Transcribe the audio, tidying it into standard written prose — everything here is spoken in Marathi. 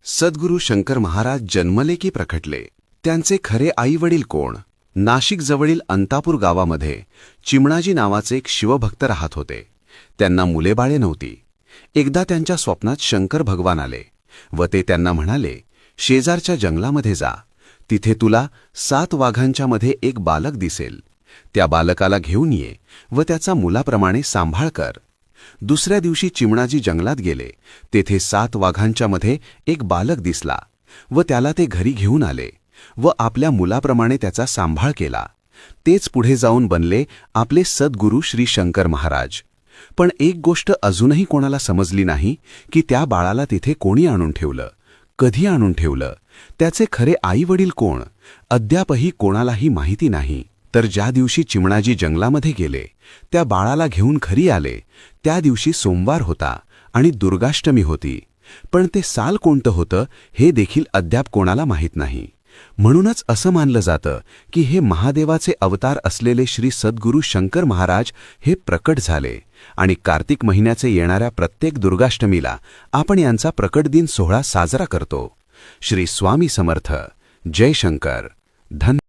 सद्गुरू शंकर महाराज जन्मले की प्रकटले, त्यांचे खरे आईवडील कोण? नाशिक जवळील अंतापूर गावामध्ये चिमणाजी नावाचे एक शिवभक्त राहत होते. त्यांना मुलेबाळे नव्हती. एकदा त्यांच्या स्वप्नात शंकर भगवान आले व ते त्यांना म्हणाले, शेजारच्या जंगलामध्ये जा, तिथे तुला 7 वाघांच्या मध्ये एक बालक दिसेल. त्या बालकाला घेऊन ये व त्याचा मुलाप्रमाणे सांभाळ कर. दुसऱ्या दिवशी चिमणाजी जंगलात गेले. तेथे 7 वाघांच्या मध्ये एक बालक दिसला व त्याला ते घरी घेऊन आले व आपल्या मुलाप्रमाणे त्याचा सांभाळ केला. तेच पुढे जाऊन बनले आपले सद्गुरू श्री शंकर महाराज. पण एक गोष्ट अजूनही कोणाला समजली नाही की त्या बाळाला तिथे कोणी आणून ठेवलं, कधी आणून ठेवलं, त्याचे खरे आईवडील कोण, अद्यापही कोणालाही माहिती नाही. तर ज्या दिवशी चिमणाजी जंगलामध्ये गेले, त्या बाळाला घेऊन घरी आले, त्या दिवशी सोमवार होता आणि दुर्गाष्टमी होती. पण ते साल कोणतं होतं हे देखील अद्याप कोणाला माहीत नाही. म्हणूनच असं मानलं जातं की हे महादेवाचे अवतार असलेले श्री सद्गुरू शंकर महाराज हे प्रकट झाले आणि कार्तिक महिन्याचे येणाऱ्या प्रत्येक दुर्गाष्टमीला आपण यांचा प्रकट दिन सोहळा साजरा करतो. श्री स्वामी समर्थ. जय शंकर. धन्यवाद.